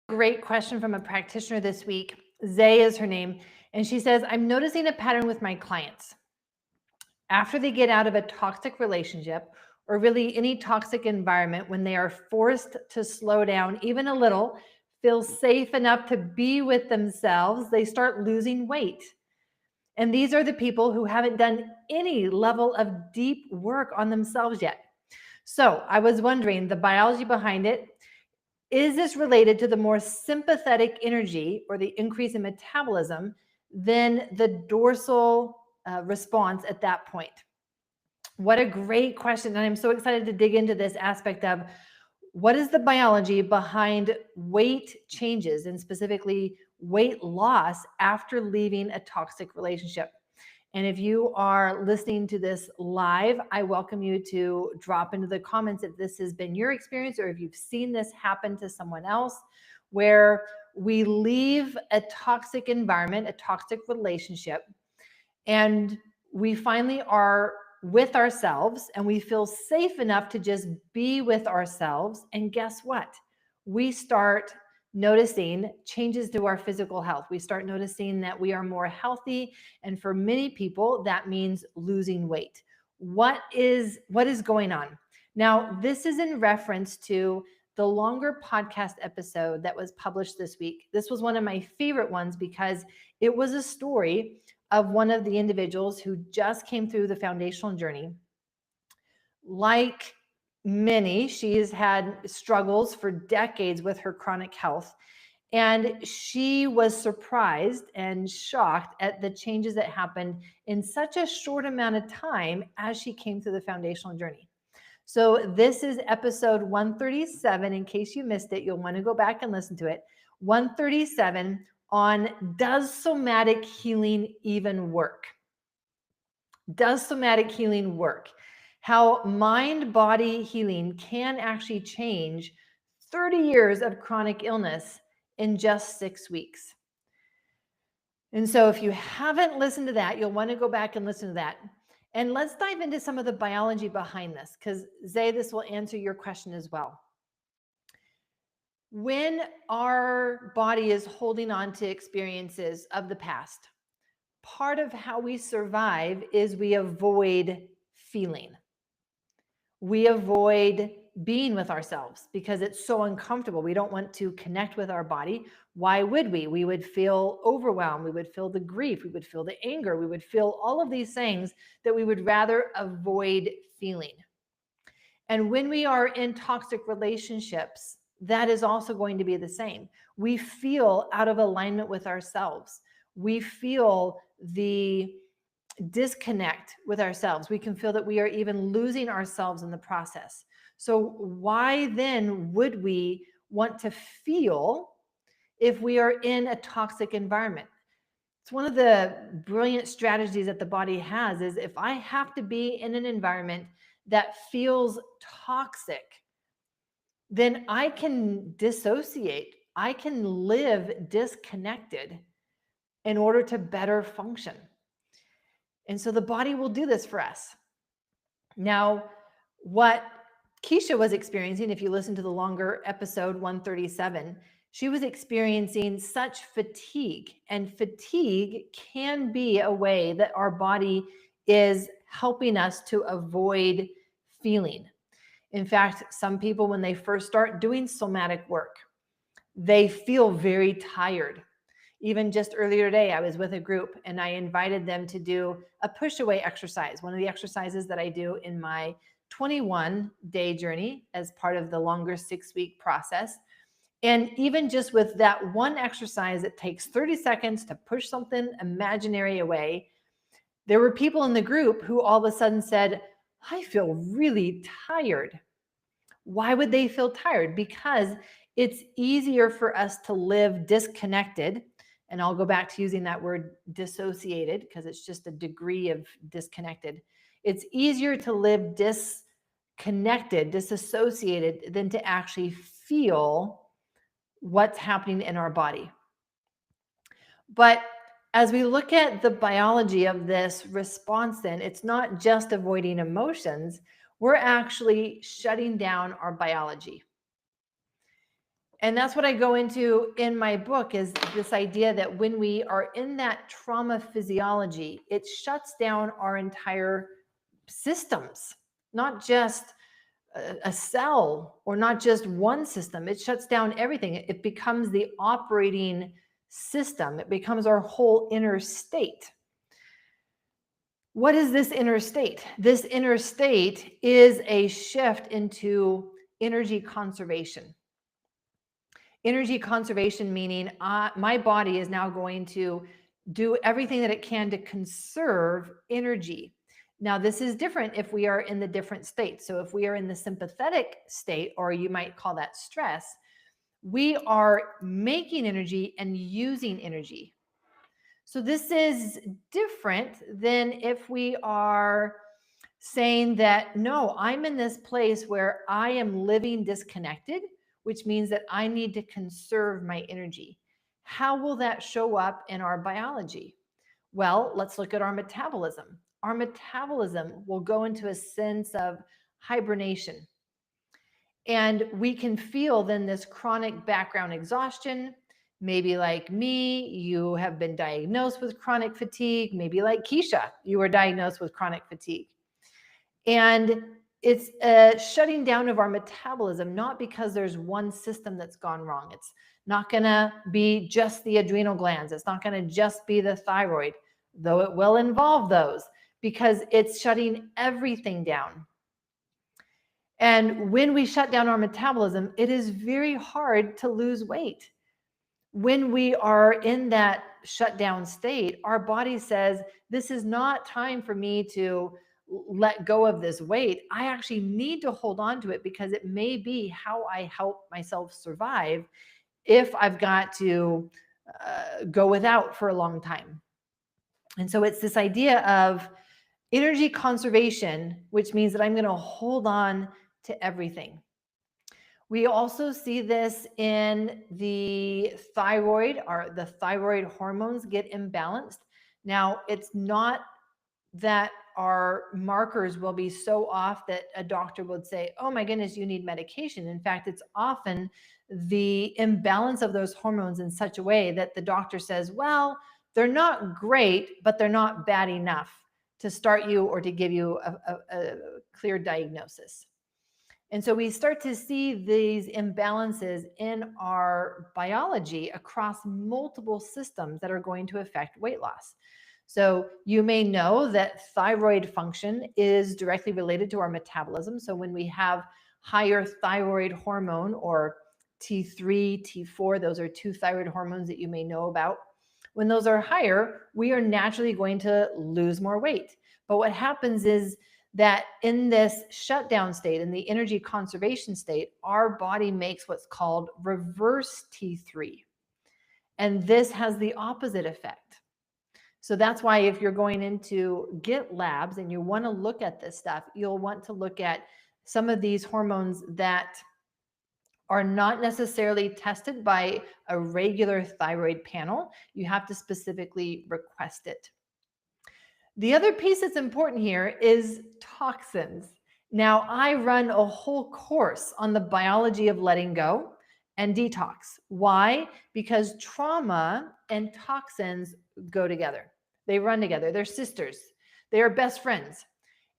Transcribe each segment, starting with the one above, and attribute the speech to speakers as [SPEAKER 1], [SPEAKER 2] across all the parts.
[SPEAKER 1] Great question from a practitioner this week. Zay is her name. And she says, I'm noticing a pattern with my clients. After they get out of a toxic relationship or really any toxic environment, when they are forced to slow down even a little, feel safe enough to be with themselves, they start losing weight. And these are the people who haven't done any level of deep work on themselves yet. So I was wondering the biology behind it. Is this related to the more sympathetic energy or the increase in metabolism than the dorsal response at that point? What a great question. And I'm so excited to dig into this aspect of what is the biology behind weight changes and specifically weight loss after leaving a toxic relationship. And if you are listening to this live, I welcome you to drop into the comments if this has been your experience or if you've seen this happen to someone else, where we leave a toxic environment, a toxic relationship, and we finally are with ourselves and we feel safe enough to just be with ourselves. And guess what? We start noticing changes to our physical health. We start noticing that we are more healthy. And for many people, that means losing weight. What is going on? Now, this is in reference to the longer podcast episode that was published this week. This was one of my favorite ones because it was a story of one of the individuals who just came through the foundational journey. Like many, she has had struggles for decades with her chronic health. And she was surprised and shocked at the changes that happened in such a short amount of time as she came through the foundational journey. So this is episode 137. In case you missed it, you'll want to go back and listen to it. 137 on does somatic healing even work? Does somatic healing work? How mind-body healing can actually change 30 years of chronic illness in just 6 weeks. And so if you haven't listened to that, you'll want to go back and listen to that. And let's dive into some of the biology behind this, because Zay, this will answer your question as well. When our body is holding on to experiences of the past, part of how we survive is we avoid feeling. We avoid being with ourselves because it's so uncomfortable. We don't want to connect with our body. Why would we? We would feel overwhelmed. We would feel the grief. We would feel the anger. We would feel all of these things that we would rather avoid feeling. And when we are in toxic relationships, that is also going to be the same. We feel out of alignment with ourselves. We feel the disconnect with ourselves. We can feel that we are even losing ourselves in the process. So why then would we want to feel if we are in a toxic environment? It's one of the brilliant strategies that the body has is if I have to be in an environment that feels toxic, then I can dissociate. I can live disconnected in order to better function. And so the body will do this for us. Now, what Keisha was experiencing, if you listen to the longer episode 137, she was experiencing such fatigue, and fatigue can be a way that our body is helping us to avoid feeling. In fact, some people, when they first start doing somatic work, they feel very tired. Even just earlier today, I was with a group and I invited them to do a push-away exercise, one of the exercises that I do in my 21-day journey as part of the longer 6-week process. And even just with that one exercise, it takes 30 seconds to push something imaginary away. There were people in the group who all of a sudden said, I feel really tired. Why would they feel tired? Because it's easier for us to live disconnected. And I'll go back to using that word dissociated because it's just a degree of disconnected. It's easier to live disconnected, disassociated than to actually feel what's happening in our body. But as we look at the biology of this response, then it's not just avoiding emotions. We're actually shutting down our biology. And that's what I go into in my book, is this idea that when we are in that trauma physiology, it shuts down our entire systems, not just a cell or not just one system. It shuts down everything. It becomes the operating system. It becomes our whole inner state. What is this inner state? This inner state is a shift into energy conservation. Energy conservation meaning my body is now going to do everything that it can to conserve energy. Now, this is different if we are in the different states. So if we are in the sympathetic state, or you might call that stress, we are making energy and using energy. So this is different than if we are saying that, no, I'm in this place where I am living disconnected, which means that I need to conserve my energy. How will that show up in our biology? Well, let's look at our metabolism. Our metabolism will go into a sense of hibernation. And we can feel then this chronic background exhaustion. Maybe like me, you have been diagnosed with chronic fatigue. Maybe like Keisha, you were diagnosed with chronic fatigue. And it's a shutting down of our metabolism, not because there's one system that's gone wrong. It's not going to be just the adrenal glands. It's not going to just be the thyroid, though it will involve those, because it's shutting everything down. And when we shut down our metabolism, it is very hard to lose weight. When we are in that shutdown state, our body says, this is not time for me to let go of this weight. I actually need to hold on to it because it may be how I help myself survive if I've got to go without for a long time. And so it's this idea of energy conservation, which means that I'm going to hold on to everything. We also see this in the thyroid, or the thyroid hormones get imbalanced. Now, it's not that our markers will be so off that a doctor would say, oh my goodness, you need medication. In fact, it's often the imbalance of those hormones in such a way that the doctor says, well, they're not great, but they're not bad enough to start you or to give you a clear diagnosis. And so we start to see these imbalances in our biology across multiple systems that are going to affect weight loss. So you may know that thyroid function is directly related to our metabolism. So when we have higher thyroid hormone, or T3, T4, those are two thyroid hormones that you may know about. When those are higher, we are naturally going to lose more weight. But what happens is that in this shutdown state, in the energy conservation state, our body makes what's called reverse T3. And this has the opposite effect. So that's why if you're going into get labs and you want to look at this stuff, you'll want to look at some of these hormones that are not necessarily tested by a regular thyroid panel. You have to specifically request it. The other piece that's important here is toxins. Now, I run a whole course on the biology of letting go and detox. Why? Because trauma and toxins go together. They run together. They're sisters. They are best friends.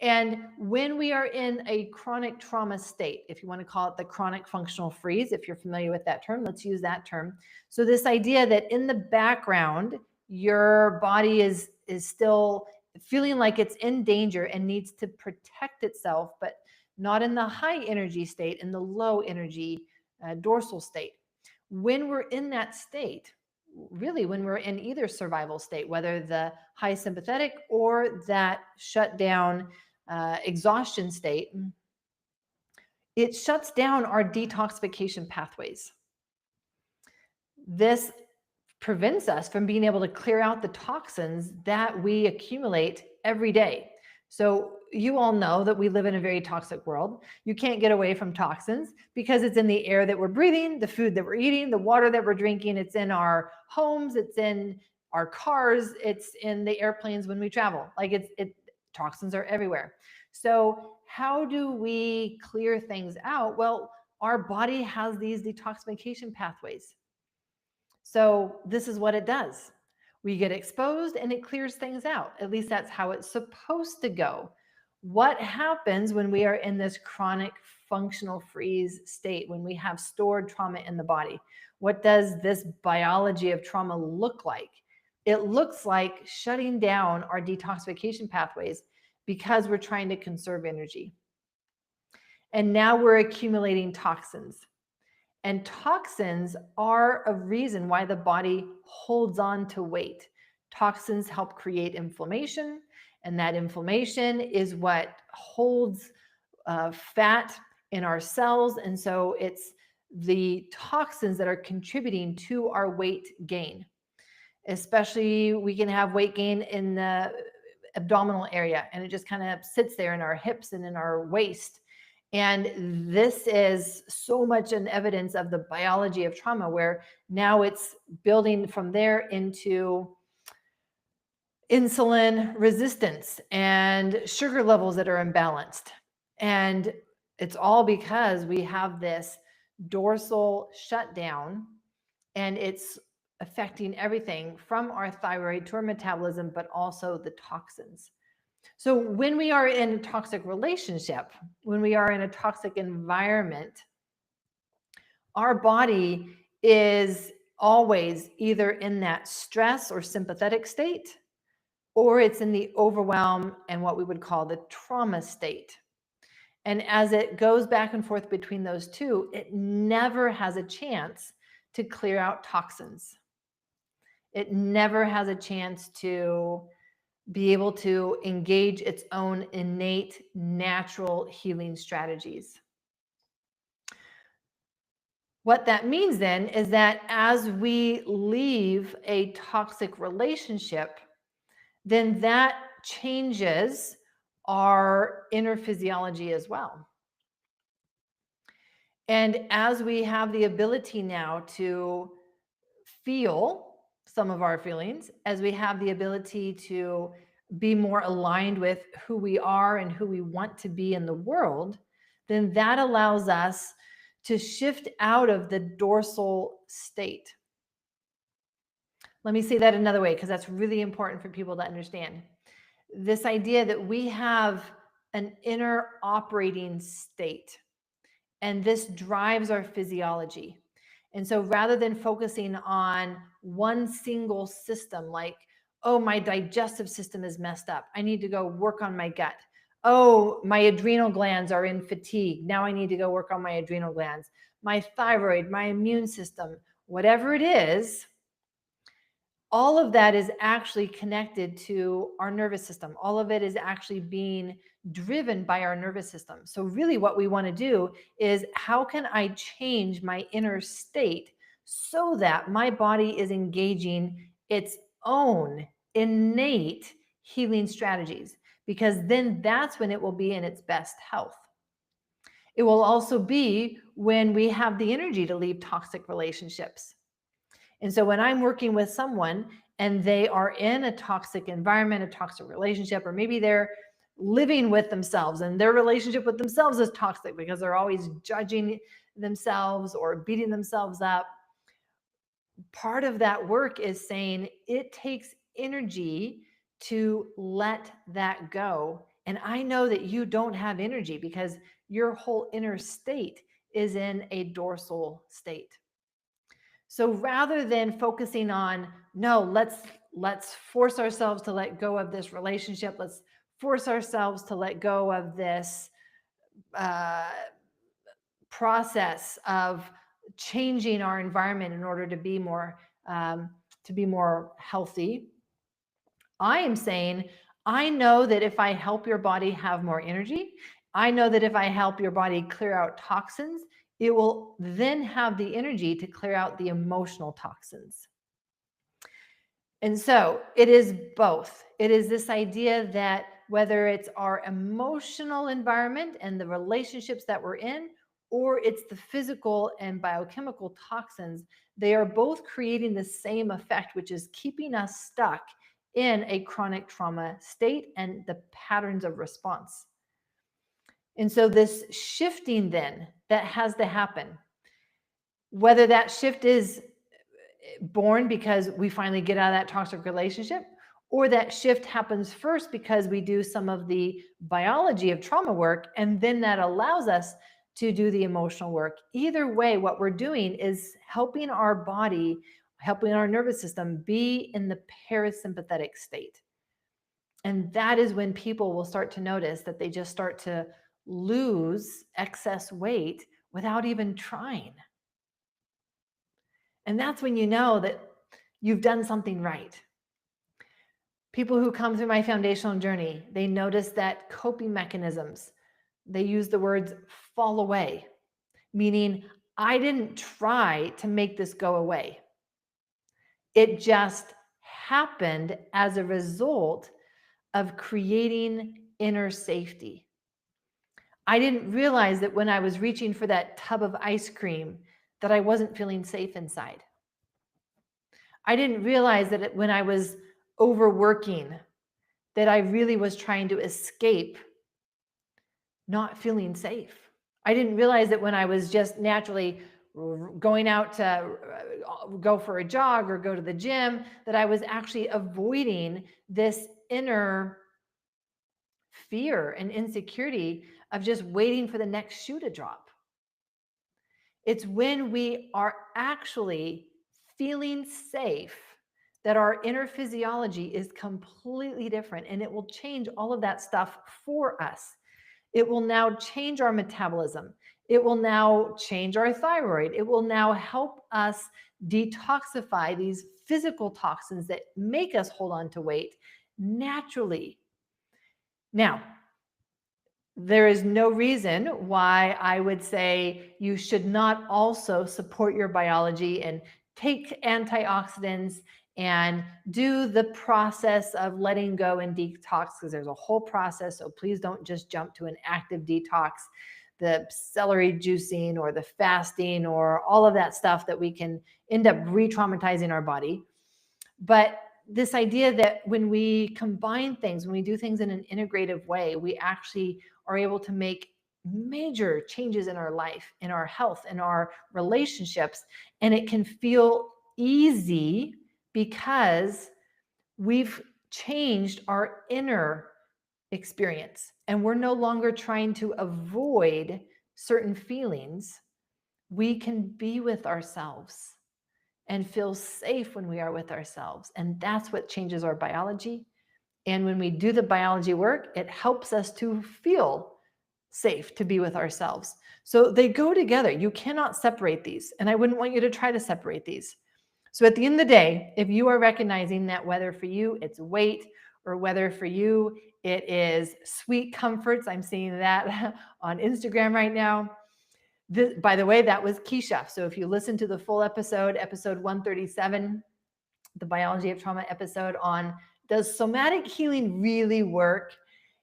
[SPEAKER 1] And when we are in a chronic trauma state, if you want to call it the chronic functional freeze, if you're familiar with that term, let's use that term. So this idea that in the background, your body is still feeling like it's in danger and needs to protect itself, but not in the high energy state, in the low energy dorsal state. When we're in that state, really when we're in either survival state, whether the high sympathetic or that shutdown exhaustion state, it shuts down our detoxification pathways. This prevents us from being able to clear out the toxins that we accumulate every day. So you all know that we live in a very toxic world. You can't get away from toxins because it's in the air that we're breathing, the food that we're eating, the water that we're drinking. It's in our homes, it's in our cars, it's in the airplanes when we travel. Like toxins are everywhere. So how do we clear things out? Well, our body has these detoxification pathways. So this is what it does. We get exposed and it clears things out. At least that's how it's supposed to go. What happens when we are in this chronic functional freeze state, when we have stored trauma in the body? What does this biology of trauma look like? It looks like shutting down our detoxification pathways because we're trying to conserve energy. And now we're accumulating toxins. And toxins are a reason why the body holds on to weight. Toxins help create inflammation, and that inflammation is what holds fat in our cells. And so it's the toxins that are contributing to our weight gain. Especially, we can have weight gain in the abdominal area, and it just kind of sits there in our hips and in our waist. And this is so much an evidence of the biology of trauma, where now it's building from there into insulin resistance and sugar levels that are imbalanced. And it's all because we have this dorsal shutdown, and it's affecting everything from our thyroid to our metabolism, but also the toxins. So when we are in a toxic relationship, when we are in a toxic environment, our body is always either in that stress or sympathetic state, or it's in the overwhelm and what we would call the trauma state. And as it goes back and forth between those two, it never has a chance to clear out toxins. It never has a chance to be able to engage its own innate natural healing strategies. What that means then is that as we leave a toxic relationship, then that changes our inner physiology as well. And as we have the ability now to feel some of our feelings, as we have the ability to be more aligned with who we are and who we want to be in the world, then that allows us to shift out of the dorsal state. Let me say that another way, because that's really important for people to understand. This idea that we have an inner operating state, and this drives our physiology. And so rather than focusing on one single system, like, oh, my digestive system is messed up, I need to go work on my gut. Oh, my adrenal glands are in fatigue, now I need to go work on my adrenal glands. My thyroid, my immune system, whatever it is, all of that is actually connected to our nervous system. All of it is actually being driven by our nervous system. So really what we want to do is, how can I change my inner state so that my body is engaging its own innate healing strategies? Because then that's when it will be in its best health. It will also be when we have the energy to leave toxic relationships. And so when I'm working with someone and they are in a toxic environment, a toxic relationship, or maybe they're living with themselves and their relationship with themselves is toxic because they're always judging themselves or beating themselves up, part of that work is saying it takes energy to let that go. And I know that you don't have energy because your whole inner state is in a dorsal state. So rather than focusing on, no, let's force ourselves to let go of this relationship, let's force ourselves to let go of this process of changing our environment in order to be more healthy, I am saying, I know that if I help your body have more energy, I know that if I help your body clear out toxins, it will then have the energy to clear out the emotional toxins. And so it is both. It is this idea that whether it's our emotional environment and the relationships that we're in, or it's the physical and biochemical toxins, they are both creating the same effect, which is keeping us stuck in a chronic trauma state and the patterns of response. And so this shifting then that has to happen, whether that shift is born because we finally get out of that toxic relationship, or that shift happens first because we do some of the biology of trauma work, and then that allows us to do the emotional work. Either way, what we're doing is helping our body, helping our nervous system be in the parasympathetic state. And that is when people will start to notice that they just start to lose excess weight without even trying. And that's when you know that you've done something right. People who come through my foundational journey, they notice that coping mechanisms, they use the words fall away, meaning I didn't try to make this go away. It just happened as a result of creating inner safety. I didn't realize that when I was reaching for that tub of ice cream that I wasn't feeling safe inside. I didn't realize that when I was overworking, that I really was trying to escape not feeling safe. I didn't realize that when I was just naturally going out to go for a jog or go to the gym, that I was actually avoiding this inner fear and insecurity of just waiting for the next shoe to drop. It's when we are actually feeling safe that our inner physiology is completely different, and it will change all of that stuff for us. It will now change our metabolism. It will now change our thyroid. It will now help us detoxify these physical toxins that make us hold on to weight naturally. Now, there is no reason why I would say you should not also support your biology and take antioxidants and do the process of letting go and detox, because there's a whole process. So please don't just jump to an active detox, the celery juicing or the fasting or all of that stuff that we can end up re-traumatizing our body. But this idea that when we combine things, when we do things in an integrative way, we actually are able to make major changes in our life, in our health, in our relationships, and it can feel easy because we've changed our inner experience and we're no longer trying to avoid certain feelings. We can be with ourselves and feel safe when we are with ourselves. And that's what changes our biology. And when we do the biology work, it helps us to feel safe to be with ourselves. So they go together. You cannot separate these. And I wouldn't want you to try to separate these. So at the end of the day, if you are recognizing that whether for you it's weight or whether for you it is sweet comforts, I'm seeing that on Instagram right now. This, by the way, that was Keisha. So if you listen to the full episode, episode 137, the biology of trauma episode on does somatic healing really work,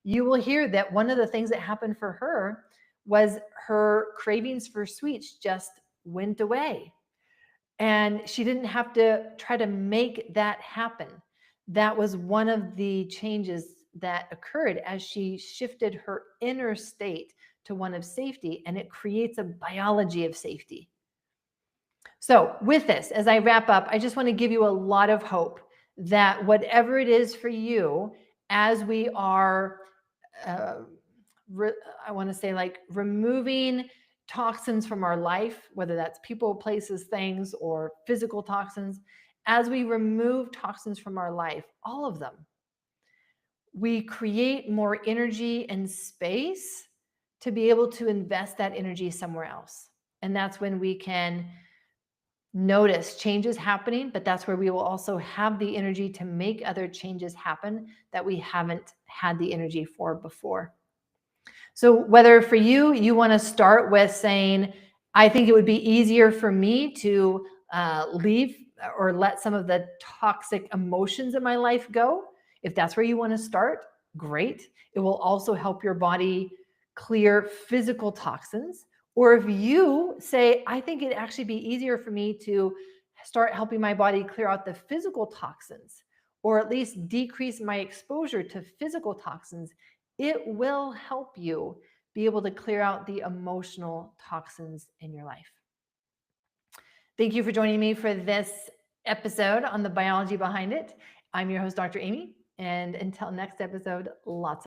[SPEAKER 1] you will hear that one of the things that happened for her was her cravings for sweets just went away. And she didn't have to try to make that happen. That was one of the changes that occurred as she shifted her inner state to one of safety, and it creates a biology of safety. So with this, as I wrap up, I just want to give you a lot of hope that whatever it is for you, as we are, I want to say like removing toxins from our life, whether that's people, places, things, or physical toxins, as we remove toxins from our life, all of them, we create more energy and space to be able to invest that energy somewhere else. And that's when we can notice changes happening, but that's where we will also have the energy to make other changes happen that we haven't had the energy for before. So whether for you, you want to start with saying, I think it would be easier for me to leave or let some of the toxic emotions in my life go. If that's where you want to start, great. It will also help your body clear physical toxins. Or if you say, I think it'd actually be easier for me to start helping my body clear out the physical toxins, or at least decrease my exposure to physical toxins, it will help you be able to clear out the emotional toxins in your life. Thank you for joining me for this episode on the biology behind it. I'm your host, Dr. Aimie, and until next episode, lots of